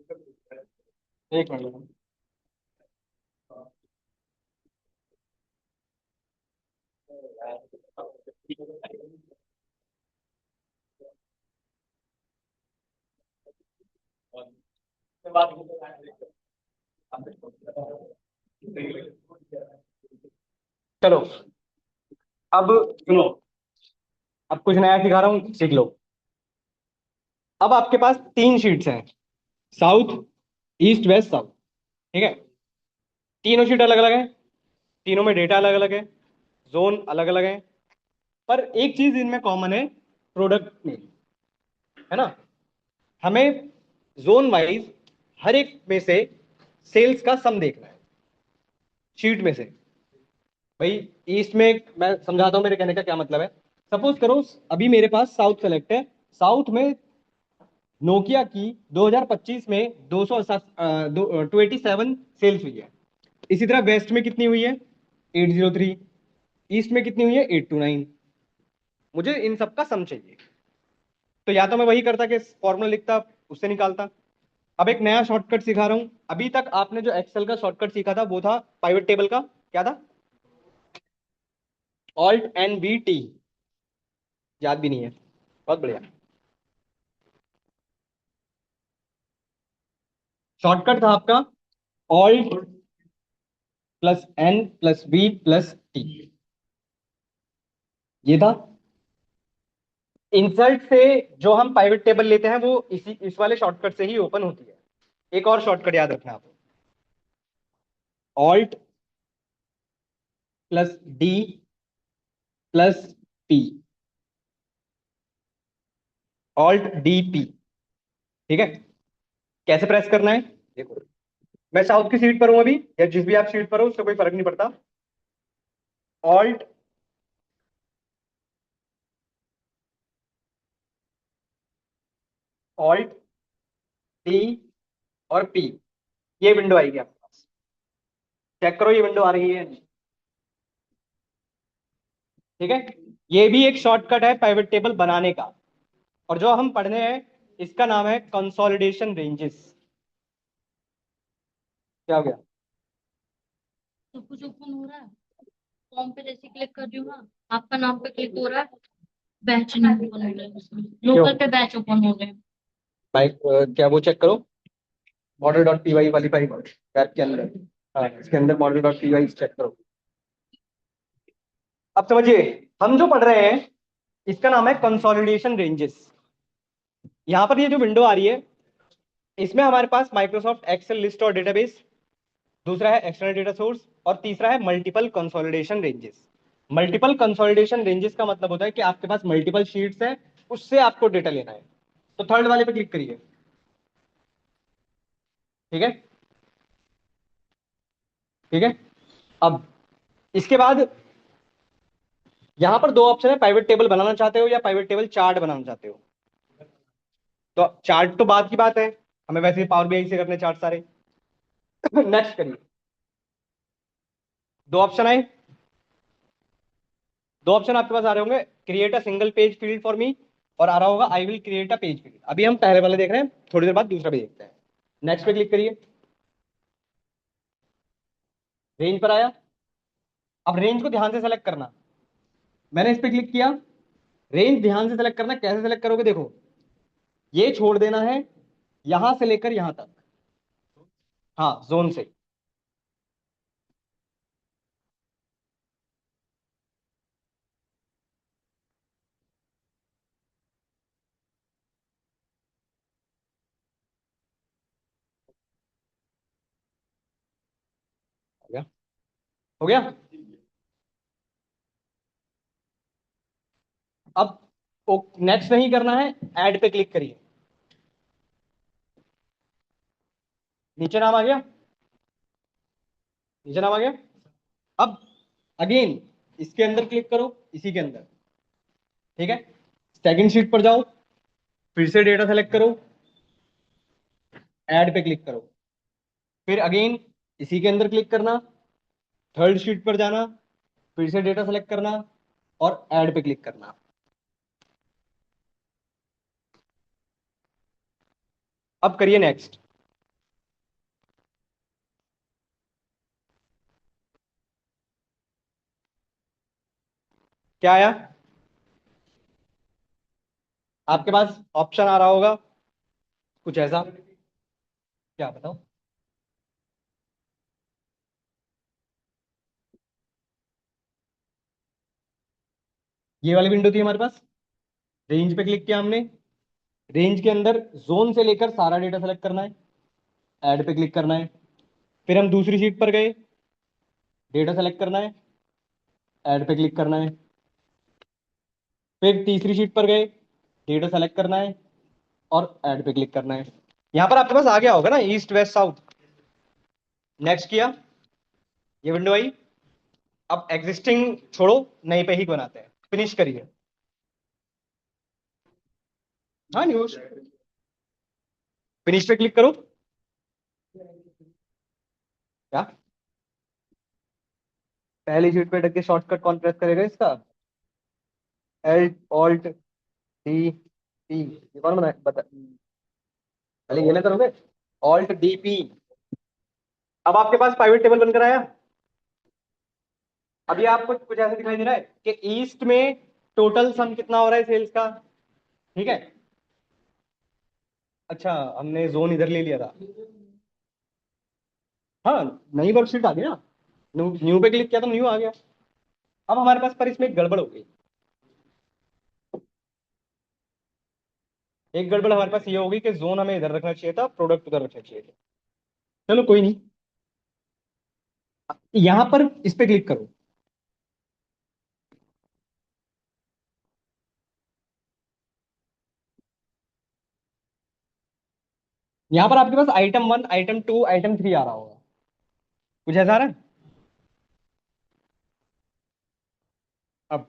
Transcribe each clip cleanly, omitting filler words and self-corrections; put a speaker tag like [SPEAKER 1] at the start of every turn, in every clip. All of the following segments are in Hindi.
[SPEAKER 1] एक मिनट। चलो, अब सुनो। अब कुछ नया सिखा रहा हूँ, सीख लो। अब आपके पास तीन शीट्स हैं, साउथ, ईस्ट, वेस्ट, साउथ। ठीक है। तीनों शीट अलग अलग है, तीनों में डेटा अलग अलग है, जोन अलग अलग है। पर एक चीज इनमें कॉमन है, प्रोडक्ट में, है ना। हमें जोन वाइज हर एक में से सेल्स का सम देखना है, शीट में से। भाई, ईस्ट में मैं समझाता हूँ मेरे कहने का क्या मतलब है। सपोज करो अभी मेरे पास साउथ सेलेक्ट है। साउथ में नोकिया की 2025 में 227 सेल्स हुई है। इसी तरह वेस्ट में कितनी हुई है? 803। ईस्ट में कितनी हुई है? 829। मुझे इन सब का सम चाहिए। तो या तो मैं वही करता कि फॉर्मूला लिखता, उससे निकालता। अब एक नया शॉर्टकट सिखा रहा हूं। अभी तक आपने जो एक्सेल का शॉर्टकट सीखा था वो था पाइवट टेबल का, क्या था? Alt N B T. याद भी नहीं है? बहुत बढ़िया। शॉर्टकट था आपका alt plus N plus B plus T. ये था। इंसर्ट से जो हम पाइवट टेबल लेते हैं वो इस वाले शॉर्टकट से ही ओपन होती है। एक और शॉर्टकट याद रखना आप, alt plus D plus P. Alt D P. ठीक है। कैसे प्रेस करना है देखो। मैं साउथ की सीट पर हूं अभी, या जिस भी आप सीट पर हो उससे कोई फर्क नहीं पड़ता। ऑल्ट ऑल्ट डी और पी। ये विंडो आएगी आपके पास। चेक करो ये विंडो आ रही है। ठीक है। ये भी एक शॉर्टकट है पाइवट टेबल बनाने का। और जो हम पढ़ने हैं इसका नाम है कंसोलिडेशन रेंजेस। क्या हो गया?
[SPEAKER 2] सब कुछ ओपन हो रहा है। फॉर्म पे जैसे क्लिक कर रही हूँ ना, आपका नाम पे क्लिक हो रहा है। बैच नहीं ओपन हो रहा है उसमें,
[SPEAKER 1] क्यों?
[SPEAKER 2] लोकल पे बैच ओपन हो रहे हैं।
[SPEAKER 1] भाई क्या वो चेक करो, मॉडल डॉट पी वाई वाली फाइल ऐप के अंदर। हाँ, इसके अंदर model dot P Y check करो। अब समझिए, हम जो पढ़ रहे हैं इसका नाम है कंसोलिडेशन रेंजेस। यहां पर ये जो विंडो आ रही है इसमें हमारे पास माइक्रोसॉफ्ट एक्सेल लिस्ट और डेटाबेस, दूसरा है एक्सटर्नल डेटा सोर्स, और तीसरा है multiple consolidation ranges. Multiple consolidation ranges का मतलब होता है कि आपके पास मल्टीपल शीट्स हैं, उससे आपको डेटा लेना है। तो थर्ड वाले पे क्लिक करिए। ठीक है। ठीक है। अब इसके बाद यहां पर दो ऑप्शन है, प्राइवेट टेबल बनाना चाहते हो या प्राइवेट टेबल चार्ट बनाना चाहते हो। तो चार्ट तो बात की बात है, हमें वैसे ही पावर बीआई से करने चार्ट सारे। नेक्स्ट करिए। दो ऑप्शन आए। दो ऑप्शन आपके पास आ रहे होंगे, create a single page field for me, और आ रहा होगा आई will create a page field. अभी हम पहले वाले देख रहे हैं, थोड़ी देर बाद दूसरा भी देखते हैं। नेक्स्ट पे क्लिक करिए। रेंज पर आया। अब रेंज को ध्यान से सेलेक्ट करना। मैंने इस पे क्लिक किया। रेंज ध्यान से सेलेक्ट करना, कैसे सेलेक्ट करोगे देखो। ये छोड़ देना है यहां से लेकर यहां तक। हाँ, जोन से। हो गया? हो गया। अब नेक्स्ट नहीं करना है, ऐड पे क्लिक करिए। नीचे नाम आ गया। नीचे नाम आ गया। अब अगेन इसके अंदर क्लिक करो, इसी के अंदर। ठीक है। सेकंड शीट पर जाओ, फिर से डेटा सेलेक्ट करो, ऐड पे क्लिक करो। फिर अगेन इसी के अंदर क्लिक करना, थर्ड शीट पर जाना, फिर से डेटा सेलेक्ट करना और ऐड पे क्लिक करना। अब करिए नेक्स्ट। क्या आया? आपके पास ऑप्शन आ रहा होगा कुछ ऐसा, क्या बताओ? ये वाली विंडो थी हमारे पास। रेंज पे क्लिक किया हमने। रेंज के अंदर जोन से लेकर सारा डेटा सेलेक्ट करना है। ऐड पे क्लिक करना है। फिर हम दूसरी शीट पर गए। डेटा सेलेक्ट करना है। ऐड पे क्लिक करना है। फिर तीसरी शीट पर गए। डेटा सेलेक्ट करना है और ऐड पे क्लिक करना है। यहां पर आपके पास आ गया होगा ना ईस्ट वेस्ट साउथ। नेक्स्ट किया। ये विंडो आई। अब एग्जिस्टिंग छोड़ो, नए पे ही बनाते हैं। फिनिश करिए। हाँ न्यूज। फिनिश पे क्लिक करो। क्या? पहली शीट पे डग के शॉर्टकट कौन प्रेस करेगा इसका? L alt D P. ये कौन बना बता? पहले ये ना करोगे। Alt D P. अब आपके पास पाइवट टेबल बनकर आया। अभी आपको कुछ ऐसा दिखाई दे रहा है कि ईस्ट में टोटल सम कितना हो रहा है सेल्स का। ठीक है। अच्छा, हमने जोन इधर ले लिया था। हाँ, नई वर्कशीट आ गई ना। न्यू न्यू पे क्लिक किया तो न्यू आ गया। अब हमारे पास पर इसमें एक गड़बड़ हो गई। एक गड़बड़ हमारे पास ये होगी कि जोन हमें इधर रखना चाहिए था, प्रोडक्ट उधर रखना चाहिए था। चलो कोई नहीं। यहां पर इस पे क्लिक करो। यहां पर आपके पास आइटम 1 आइटम 2 आइटम 3 आ रहा होगा। कुछ ऐसा आ रहा है? अब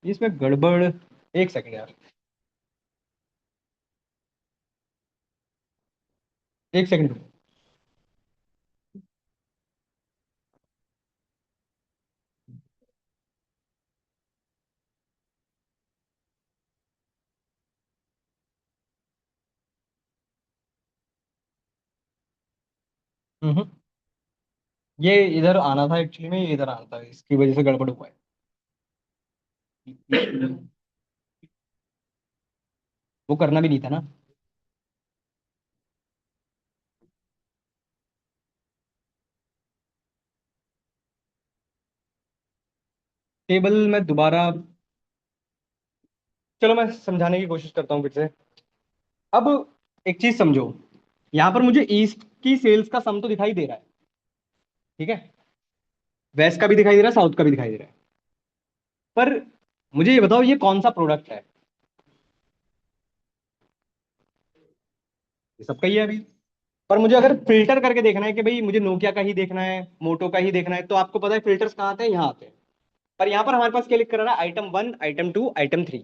[SPEAKER 1] इसमें गड़बड़। एक सेकंड यार। एक सेकंड। हम्म। ये इधर आना था एक्चुअली में, ये इधर आना था, इसकी वजह से गड़बड़ हुआ है। वो करना भी नहीं था ना। टेबल में दोबारा। चलो मैं समझाने की कोशिश करता हूँ फिर से। अब एक चीज समझो। यहां पर मुझे ईस्ट की सेल्स का सम तो दिखाई दे रहा है। ठीक है। वेस्ट का भी दिखाई दे रहा है, साउथ का भी दिखाई दे रहा है। पर मुझे ये बताओ, ये कौन सा प्रोडक्ट है? ये सबका ही है अभी। पर मुझे अगर फिल्टर करके देखना है कि भाई मुझे नोकिया का ही देखना है, मोटो का ही देखना है, तो आपको पता है फिल्टर्स कहाँ आते हैं, यहाँ आते हैं। पर यहाँ पर हमारे पास क्या लिख कर रहा है? Item 1 item 2 item 3।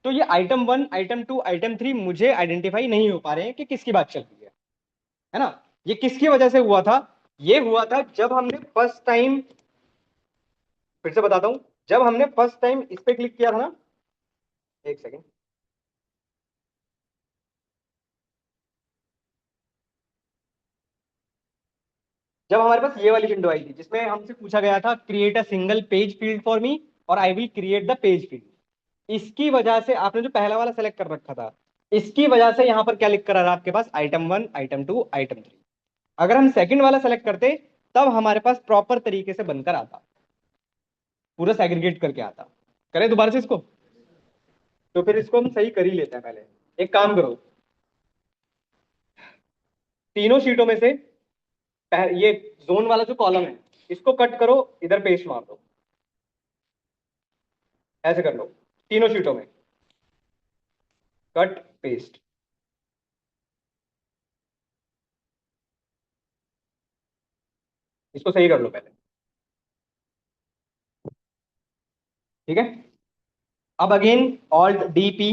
[SPEAKER 1] तो ये आइटम 1 आइटम 2 आइटम 3 मुझे आइडेंटिफाई नहीं हो पा रहे हैं कि किसकी बात चल रही है ना? ये किसकी वजह से हुआ था? ये हुआ था जब हमने फर्स्ट टाइम, फिर से बताता हूं, जब हमने फर्स्ट टाइम इस पे क्लिक किया था ना। एक सेकेंड। जब हमारे पास ये वाली विंडो आई थी जिसमें हमसे पूछा गया था create a single page field for me और I will create the page field, इसकी वजह से आपने जो पहला वाला सेलेक्ट कर रखा था, इसकी वजह से यहां पर क्या लिख कर आ रहा है आपके पास? Item 1 item 2 item 3। अगर हम सेकंड वाला सेलेक्ट करते तब हमारे पास प्रॉपर तरीके से बनकर आता, पूरा सेग्रीगेट करके आता। करें दोबारा से इसको? तो फिर इसको हम सही कर ही लेते हैं पहले। एक काम करो, तीनों शीटों में से ये जोन वाला जो कॉलम है, इसको कट करो, इधर पेस्ट मार दो। ऐसे कर लो, तीनों शीटों में कट पेस्ट। इसको सही कर लो पहले। ठीक है। अब अगेन ऑल्ट डी पी।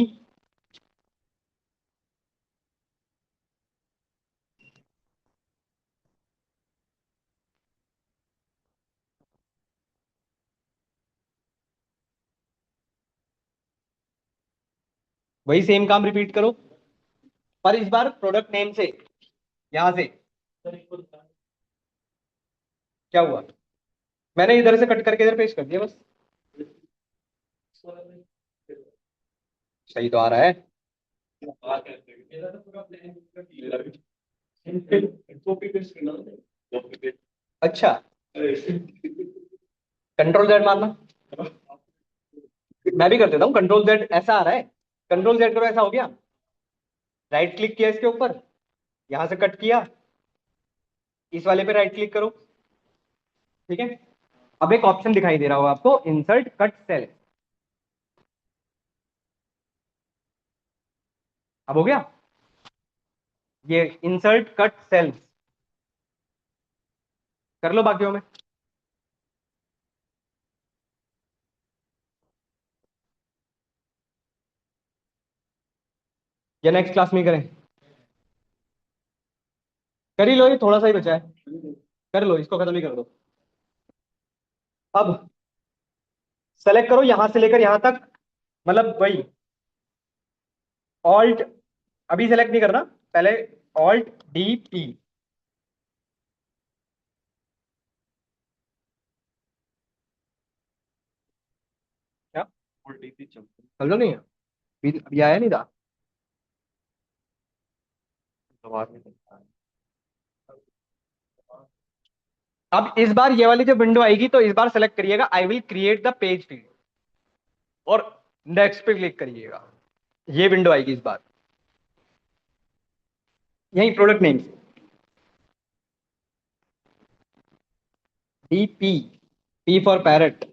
[SPEAKER 1] वही सेम काम रिपीट करो, पर इस बार प्रोडक्ट नेम से, यहां से। क्या हुआ? मैंने इधर से कट करके इधर पेस्ट कर दिया बस। सही तो आ रहा है। अच्छा, कंट्रोल जेड मारना। मैं भी कर देता हूँ, कंट्रोल जेड ऐसा आ रहा है। कंट्रोल जेड करो, ऐसा हो गया। राइट क्लिक किया इसके ऊपर, यहां से कट किया, इस वाले पे राइट क्लिक करो। ठीक है, अब एक ऑप्शन दिखाई दे रहा होगा आपको, इंसर्ट कट सेल। अब हो गया ये इंसर्ट कट सेल्स। कर लो बाकियों में। या नेक्स्ट क्लास में ही करें? कर ही लो, ये थोड़ा सा ही बचा है। कर लो, इसको खत्म ही कर दो। अब सेलेक्ट करो यहां से लेकर यहां तक, मतलब वही ऑल्ट। अभी सेलेक्ट नहीं करना, पहले ऑल्ट डी पी। क्या समझो नहीं है? अभी आया नहीं था। अब इस बार ये वाली जो विंडो आएगी तो इस बार सेलेक्ट करिएगा आई will create the page field, और नेक्स्ट पे क्लिक करिएगा। ये विंडो आएगी इस बार, यही product name D P, P for parrot.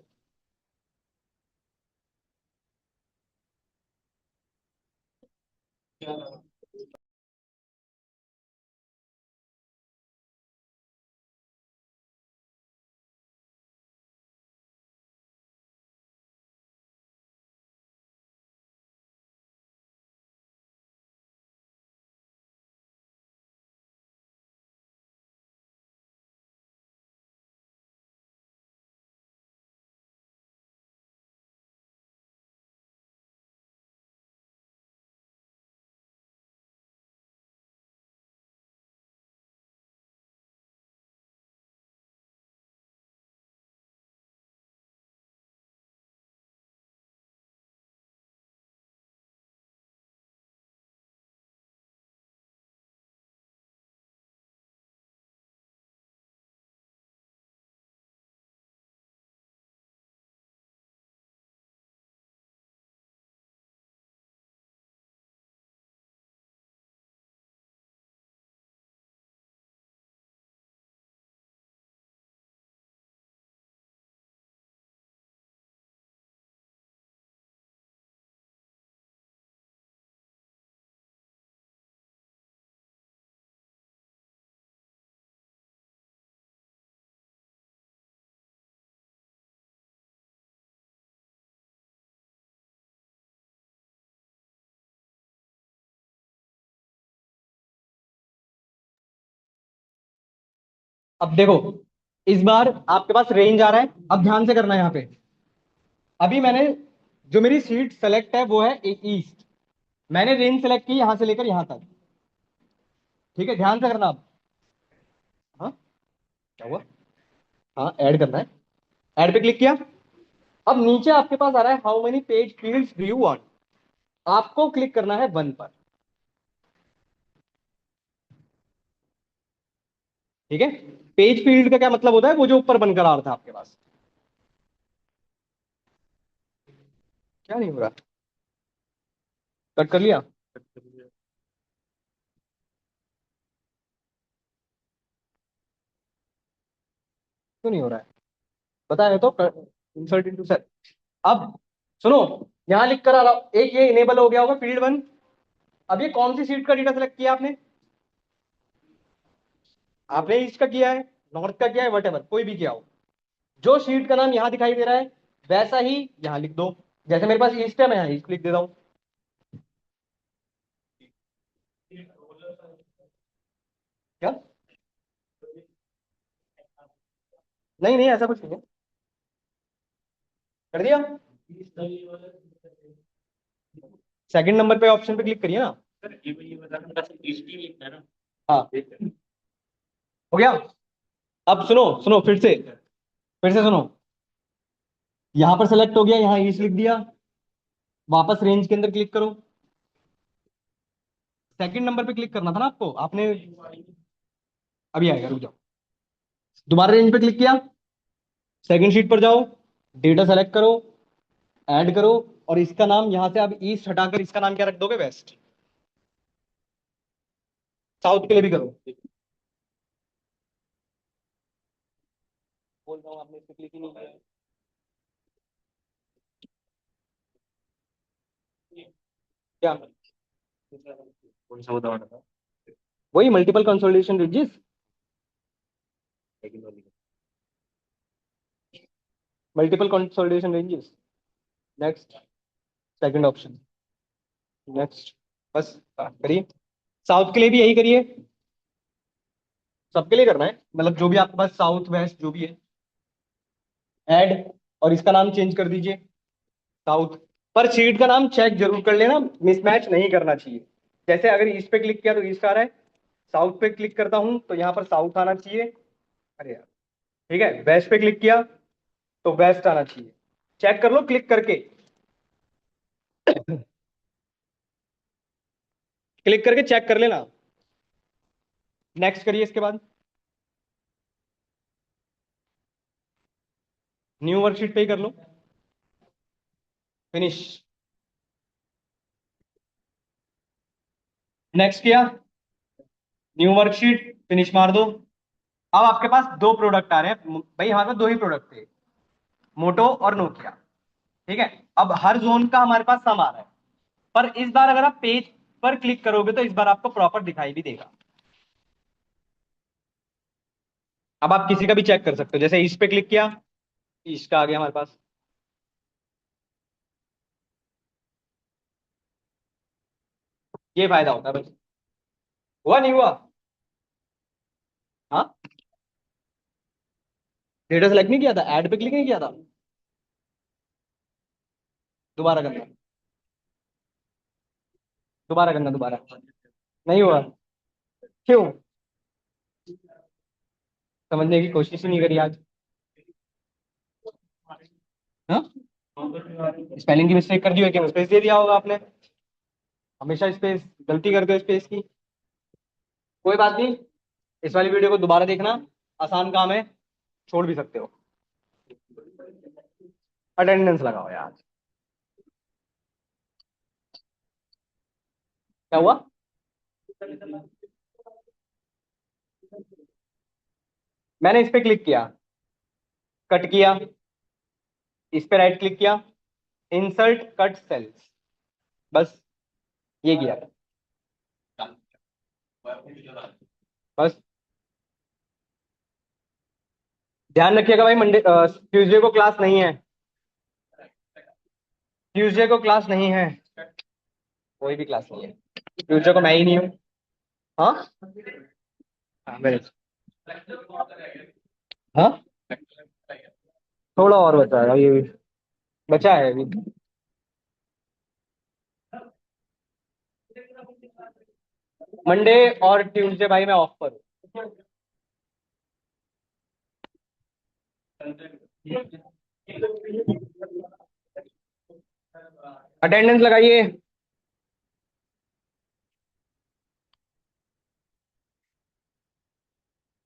[SPEAKER 1] अब देखो, इस बार आपके पास रेंज आ रहा है, अब ध्यान से करना है यहाँ पे। अभी मैंने, जो मेरी सीट सेलेक्ट है वो है ईस्ट, मैंने रेंज सेलेक्ट की यहां से लेकर यहां तक। ठीक है, ध्यान से करना अब। हाँ, क्या हुआ? हाँ, ऐड करना है। ऐड पे क्लिक किया। अब नीचे आपके पास आ रहा है how many page fields do you want. आपको क्लिक करना है वन पर। ठीक है, पेज फील्ड का क्या मतलब होता है, वो जो ऊपर बनकर आ रहा था आपके पास। क्या नहीं हो रहा? कट कर लिया? क्यों नहीं हो रहा है? बताया तो, इंसर्ट इनटू सेल। अब सुनो, यहां लिख कर आ रहा हूं, एक ये इनेबल हो गया होगा फील्ड वन। अब ये कौन सी सीट का डेटा सेलेक्ट किया आपने? आपने ईस्ट का किया है, नॉर्थ का किया है, वट कोई भी किया हो, जो शीट का नाम यहां दिखाई दे रहा है वैसा ही यहां लिख दो। जैसे मेरे पास ईस्ट है, मैं यहां ईस्ट लिख देता हूं। क्या? नहीं नहीं, ऐसा कुछ नहीं है। कर दिया? सेकंड नंबर पे ऑप्शन पे क्लिक करिए ना। हाँ, हो गया। अब सुनो सुनो, फिर से सुनो। यहां पर सेलेक्ट हो गया, यहां ईस्ट लिख दिया। वापस रेंज के अंदर क्लिक करो, सेकंड नंबर पे क्लिक करना था ना आपको, आपने अभी आएगा, रुक जाओ। दोबारा रेंज पे क्लिक किया, सेकंड शीट पर जाओ, डेटा सेलेक्ट करो, ऐड करो, और इसका नाम यहां से आप ईस्ट हटाकर इसका नाम क्या रख दोगे, वेस्ट। साउथ के लिए भी करो, बोल रहा हूँ आपने इस पे क्लिक ही नहीं किया। क्या, कौन सा बताना था? वही multiple consolidation ridges, multiple consolidation ranges. Next, second option, next, बस करिए। साउथ के लिए भी यही करिए, सबके लिए करना है, मतलब जो भी आपके पास साउथ वेस्ट जो भी है, ऐड, और इसका नाम चेंज कर दीजिए साउथ। पर शीट का नाम चेक जरूर कर लेना, मिसमैच नहीं करना चाहिए। जैसे अगर ईस्ट पे क्लिक किया तो ईस्ट आ रहा है, साउथ पे क्लिक करता हूं तो यहाँ पर साउथ आना चाहिए। अरे यार, ठीक है, वेस्ट पे क्लिक किया तो वेस्ट आना चाहिए। चेक कर लो क्लिक करके, क्लिक करके चेक कर लेना। नेक्स्ट करिए इसके बाद, न्यू वर्कशीट पे ही कर लो, फिनिश। नेक्स्ट किया, न्यू वर्कशीट, फिनिश मार दो। अब आपके पास दो प्रोडक्ट आ रहे हैं भाई, हमारे पास दो ही प्रोडक्ट थे, मोटो और नोकिया। ठीक है, अब हर जोन का हमारे पास सम आ रहा है, पर इस बार अगर आप पेज पर क्लिक करोगे तो इस बार आपको प्रॉपर दिखाई भी देगा। अब आप किसी का भी चेक कर सकते हो, जैसे इस पे क्लिक किया, इसका आ गया हमारे पास। ये फायदा होता है बस। हुआ नहीं हुआ? हाँ, डेटा सेलेक्ट नहीं किया था, ऐड पे क्लिक नहीं किया था, दोबारा करना, दोबारा करना, दोबारा। नहीं हुआ? क्यों? समझने की कोशिश ही नहीं करी आज। हाँ, स्पेलिंग की मिस्टेक कर दी है, कि स्पेस दे दिया होगा आपने, हमेशा स्पेस गलती करते हो स्पेस की। कोई बात नहीं, इस वाली वीडियो को दोबारा देखना, आसान काम है, छोड़ भी सकते हो। अटेंडेंस लगाओ यार। क्या हुआ? मैंने इस पे क्लिक किया, कट किया, इस पे राइट क्लिक किया, इंसर्ट कट सेल्स, बस ये किया, बस। ध्यान रखिएगा भाई, मंडे ट्यूसडे को क्लास नहीं है, ट्यूसडे को क्लास नहीं है, कोई भी क्लास नहीं है, ट्यूसडे को मैं ही नहीं हूँ। हाँ, हाँ मेरे, हाँ, थोड़ा और बचा है ये, बचा है अभी। मंडे और ट्यूसडे भाई मैं ऑफ पर हूँ। अटेंडेंस लगाइए।